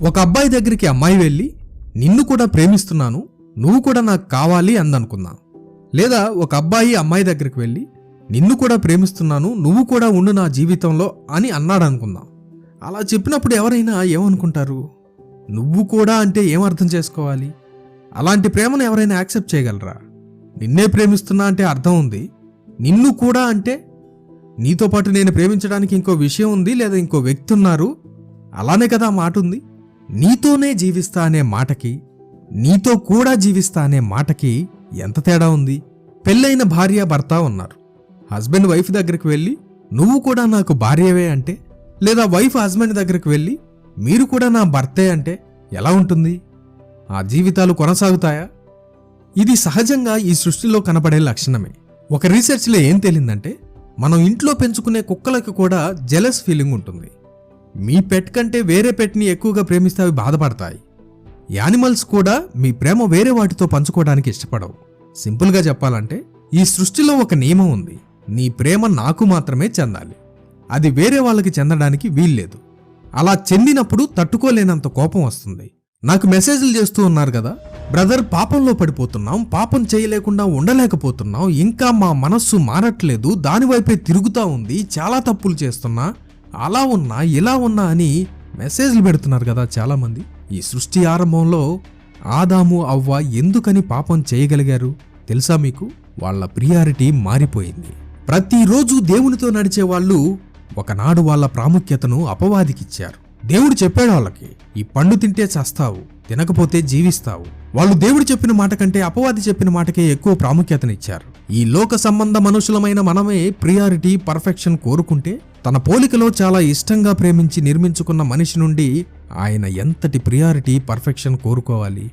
ఒక అబ్బాయి దగ్గరికి అమ్మాయి వెళ్ళి నిన్ను కూడా ప్రేమిస్తున్నాను, నువ్వు కూడా నాకు కావాలి అందనుకుందాం. లేదా ఒక అబ్బాయి అమ్మాయి దగ్గరికి వెళ్ళి నిన్ను కూడా ప్రేమిస్తున్నాను, నువ్వు కూడా ఉండు నా జీవితంలో అని అన్నాడు అనుకుందాం. అలా చెప్పినప్పుడు ఎవరైనా ఏమనుకుంటారు? నువ్వు కూడా అంటే ఏమర్థం చేసుకోవాలి? అలాంటి ప్రేమను ఎవరైనా యాక్సెప్ట్ చేయగలరా? నిన్నే ప్రేమిస్తున్నా అంటే అర్థం ఉంది, నిన్ను కూడా అంటే నీతో పాటు నేను ప్రేమించడానికి ఇంకో విషయం ఉంది, లేదా ఇంకో వ్యక్తి ఉన్నారు, అలానే కదా మాట ఉంది. నీతోనే జీవిస్తా అనే మాటకి, నీతో కూడా జీవిస్తా అనే మాటకి ఎంత తేడా ఉంది? పెళ్ళైన భార్య భర్త ఉన్నారు. హస్బెండ్ వైఫ్ దగ్గరికి వెళ్ళి నువ్వు కూడా నాకు భార్యవే అంటే, లేదా వైఫ్ హస్బెండ్ దగ్గరికి వెళ్ళి మీరు కూడా నా భర్తే అంటే ఎలా ఉంటుంది? ఆ జీవితాలు కొనసాగుతాయా? ఇది సహజంగా ఈ సృష్టిలో కనపడే లక్షణమే. ఒక రీసెర్చ్లో ఏం తేలిందంటే, మనం ఇంట్లో పెంచుకునే కుక్కలకు కూడా జెలస్ ఫీలింగ్ ఉంటుంది. మీ పెట్ కంటే వేరే పెట్ని ఎక్కువగా ప్రేమిస్తే అవి బాధపడతాయి. యానిమల్స్ కూడా మీ ప్రేమ వేరే వాటితో పంచుకోవడానికి ఇష్టపడవు. సింపుల్గా చెప్పాలంటే ఈ సృష్టిలో ఒక నియమం ఉంది, నీ ప్రేమ నాకు మాత్రమే చెందాలి, అది వేరే వాళ్ళకి చెందడానికి వీల్లేదు. అలా చెందినప్పుడు తట్టుకోలేనంత కోపం వస్తుంది. నాకు మెసేజ్లు చేస్తూ ఉన్నారు కదా, బ్రదర్ పాపంలో పడిపోతున్నాం, పాపం చేయలేకుండా ఉండలేకపోతున్నాం, ఇంకా మా మనస్సు మారట్లేదు, దానివైపే తిరుగుతా ఉంది, చాలా తప్పులు చేస్తున్నా, అలా ఉన్నా ఇలా ఉన్నా అని మెసేజ్లు పెడుతున్నారు కదా చాలామంది. ఈ సృష్టి ఆరంభంలో ఆదాము అవ్వ ఎందుకని పాపం చేయగలిగారు తెలుసా మీకు? వాళ్ళ ప్రియారిటీ మారిపోయింది. ప్రతిరోజు దేవునితో నడిచే వాళ్ళు ఒకనాడు వాళ్ళ ప్రాముఖ్యతను అపవాదికిచ్చారు. దేవుడు చెప్పాడు వాళ్ళకి, ఈ పండు తింటే చస్తావు, తినకపోతే జీవిస్తావు. వాళ్ళు దేవుడు చెప్పిన మాట కంటే అపవాది చెప్పిన మాటకే ఎక్కువ ప్రాముఖ్యతనిచ్చారు. ఈ లోక సంబంధ మనుషులమైన మనమే ప్రియారిటీ, పర్ఫెక్షన్ కోరుకుంటే, తన పోలికలో చాలా ఇష్టంగా ప్రేమించి నిర్మించుకున్న మనిషి నుండి ఆయన ఎంతటి ప్రియారిటీ, పర్ఫెక్షన్ కోరుకోవాలి?